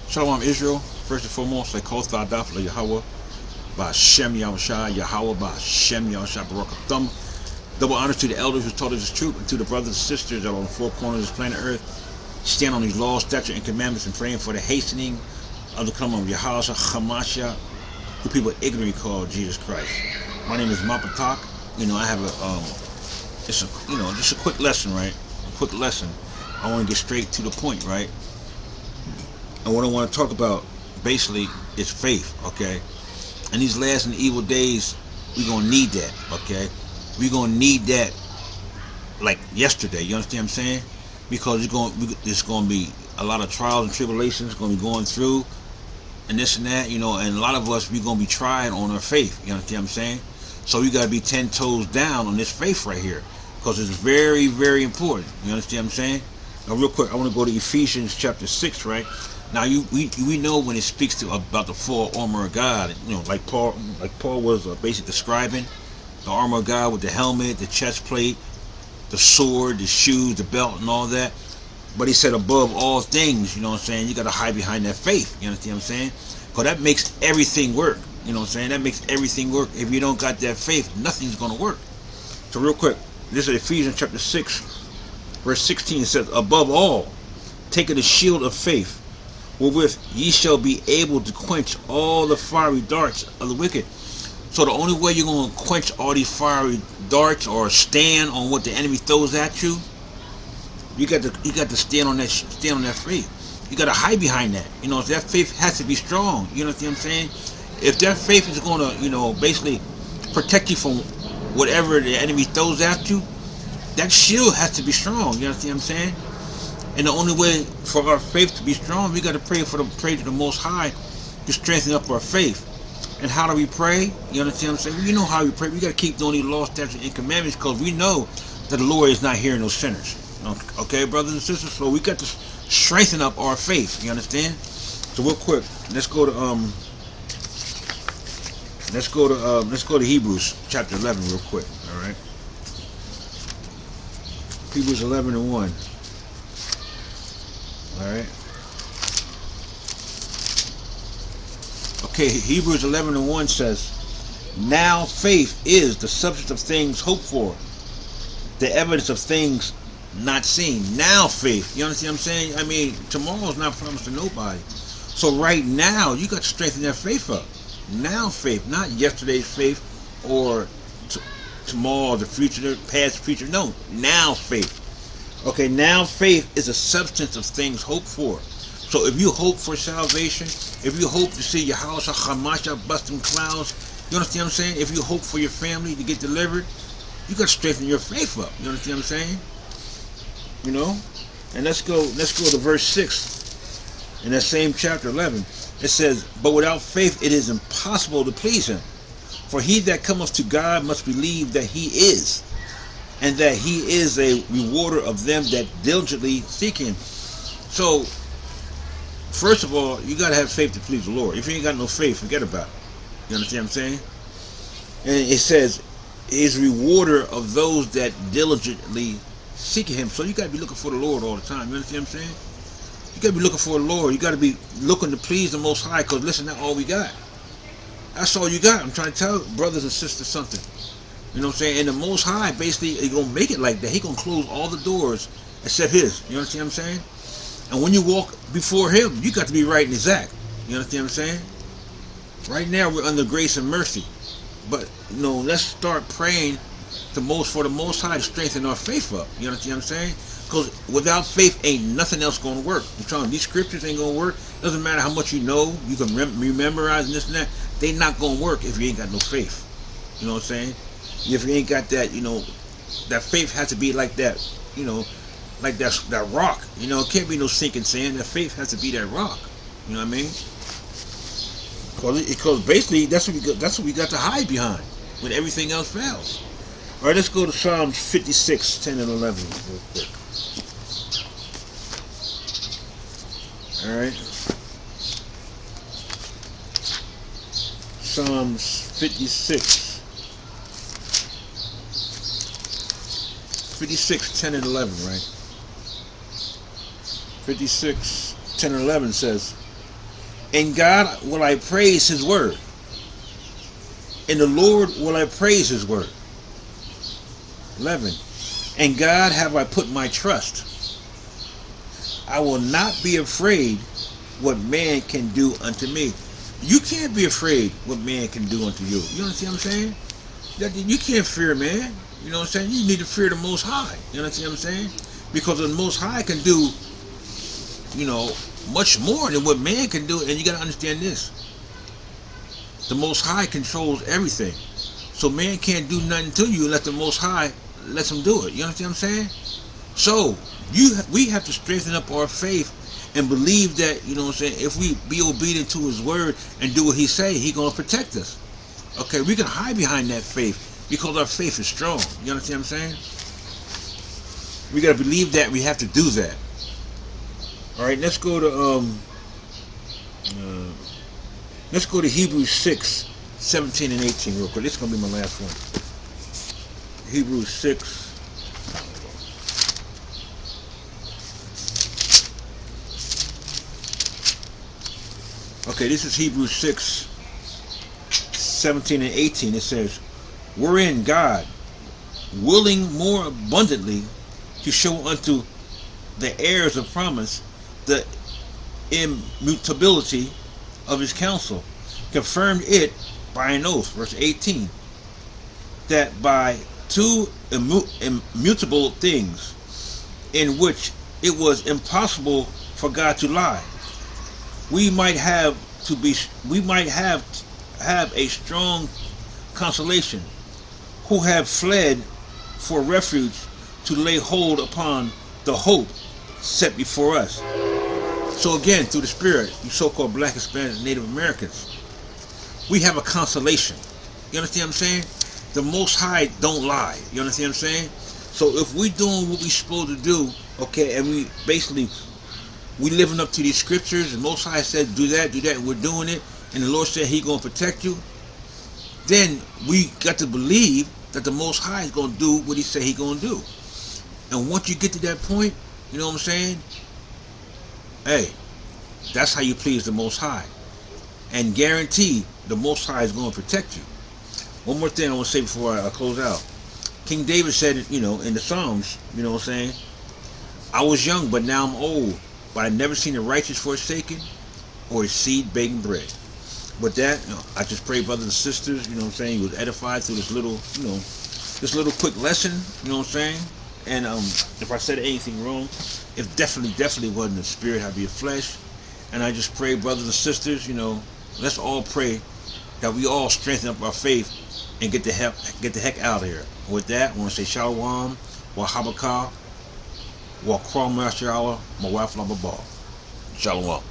Shalom Israel, first and foremost, I call Thadaf La Yahweh, by Shem Yahushai, Yahweh, by Shem Yahushai, Baruch Thumb. Double honors to the elders who taught us the truth, and to the brothers and sisters that are on the four corners of this planet Earth, stand on these laws, statutes, and commandments, and praying for the hastening of the coming of Yahweh Hamashiach, who people ignorantly call Jesus Christ. My name is Mapatak. I have just a quick lesson, right? A quick lesson. I want to get straight to the point, right? And what I want to talk about, basically, is faith, okay? In these last and evil days, we're going to need that, okay? We're going to need that like yesterday, you understand what I'm saying? Because it's going to be a lot of trials and tribulations going to be going through, and this and that, and a lot of us, we're going to be trying on our faith, you understand what I'm saying? So you got to be 10 toes down on this faith right here, because it's very, very important, you understand what I'm saying? Now, real quick, I want to go to Ephesians chapter 6, right? Now, we know when it speaks about the full armor of God, like Paul was basically describing the armor of God with the helmet, the chest plate, the sword, the shoes, the belt, and all that. But he said above all things, you know what I'm saying, you got to hide behind that faith, you understand what I'm saying? Because that makes everything work, you know what I'm saying? That makes everything work. If you don't got that faith, nothing's going to work. So real quick, this is Ephesians chapter 6, verse 16. It says, above all, taking the shield of faith, wherewith ye shall be able to quench all the fiery darts of the wicked. So the only way you're going to quench all these fiery darts or stand on what the enemy throws at you, you got to stand on that faith. You got to hide behind that. That faith has to be strong. You know what I'm saying? If that faith is going to, basically protect you from whatever the enemy throws at you, that shield has to be strong. You know what I'm saying? And the only way for our faith to be strong, we got to pray to the Most High to strengthen up our faith. And how do we pray? You understand what I'm saying? Well, you know how we pray. We got to keep doing these laws, statutes, and commandments, because we know that the Lord is not hearing those sinners. Okay, brothers and sisters. So we got to strengthen up our faith. You understand? So real quick, let's go to Hebrews chapter 11 real quick. All right. Hebrews 11:1. Alright. Okay, Hebrews 11:1 says, now faith is the substance of things hoped for, the evidence of things not seen. Now faith. You understand what I'm saying? I mean, tomorrow's not promised to nobody. So right now, you got to strengthen that faith up. Now faith, not yesterday's faith or tomorrow, the future, past future. No, now faith. Okay, now faith is a substance of things hoped for. So if you hope for salvation, if you hope to see your house, Hamashiach busting clouds, you understand what I'm saying? If you hope for your family to get delivered, you got to strengthen your faith up. You understand what I'm saying? And let's go to verse 6 in that same chapter 11. It says, but without faith it is impossible to please him. For he that cometh to God must believe that he is, and that he is a rewarder of them that diligently seek him. So, first of all, you got to have faith to please the Lord. If you ain't got no faith, forget about it. You understand what I'm saying? And it says, is rewarder of those that diligently seek him. So you got to be looking for the Lord all the time. You understand what I'm saying? You got to be looking for the Lord. You got to be looking to please the Most High, because listen, that's all we got. That's all you got. I'm trying to tell brothers and sisters something. You know what I'm saying? And the Most High, basically, He's going to make it like that. He going to close all the doors except His. You understand what I'm saying? And when you walk before Him, you got to be right and exact. You understand what I'm saying? Right now, we're under grace and mercy. But, let's start praying for the Most High to strengthen our faith up. You understand what I'm saying? Because without faith, ain't nothing else going to work. I'm telling you, these scriptures ain't going to work. Doesn't matter how much you know, you can memorize and this and that. They not going to work if you ain't got no faith. You know what I'm saying? If you ain't got that, that faith has to be like that, like that rock. It can't be no sinking sand. That faith has to be that rock. You know what I mean? Because basically, that's what we got to hide behind when everything else fails. All right, let's go to Psalms 56, 10 and 11 real quick. All right. Psalms 56, 10 and 11, right? 56, 10 and 11 says, In God will I praise his word. In the Lord will I praise his word. 11. In God have I put my trust. I will not be afraid what man can do unto me. You can't be afraid what man can do unto you. You understand what I'm saying? You can't fear man. You know what I'm saying? You need to fear the Most High. You understand what I'm saying? Because the Most High can do, much more than what man can do. And you got to understand this. The Most High controls everything. So man can't do nothing to you unless the Most High lets him do it. You understand what I'm saying? So we have to strengthen up our faith and believe that, if we be obedient to his word and do what he say, he going to protect us. Okay, we can hide behind that faith because our faith is strong. You understand what I'm saying? We got to believe that. We have to do that. All right, let's go to Hebrews 6:17 and 18 real quick. This is going to be my last one. Hebrews 6. Okay, this is Hebrews 6:17 and 18. It says, wherein God, willing more abundantly to show unto the heirs of promise the immutability of his counsel, confirmed it by an oath, verse 18, that by two immutable things, in which it was impossible for God to lie, we might have a strong consolation, who have fled for refuge to lay hold upon the hope set before us. So again, through the Spirit, you so-called Black, Hispanic, Native Americans, we have a consolation. You understand what I'm saying? The Most High don't lie. You understand what I'm saying? So if we doing what we supposed to do, okay, and we living up to these scriptures, and Most High said do that, and we're doing it, and the Lord said he going to protect you, then we got to believe that the Most High is going to do what he said he going to do. And once you get to that point, you know what I'm saying? Hey, that's how you please the Most High. And guarantee the Most High is going to protect you. One more thing I want to say before I close out. King David said it, in the Psalms, you know what I'm saying? I was young, but now I'm old. But I never seen the righteous forsaken or his seed begging bread. With that, I just pray, brothers and sisters, you know what I'm saying, you was edified through this little, this little quick lesson, you know what I'm saying? And if I said anything wrong, it definitely wasn't the spirit, had to be a flesh. And I just pray, brothers and sisters, let's all pray that we all strengthen up our faith and get the heck out of here. And with that, I want to say Shalom, Wahabakah, Wakram Mashallah, Mawaf Lababah. Shalom.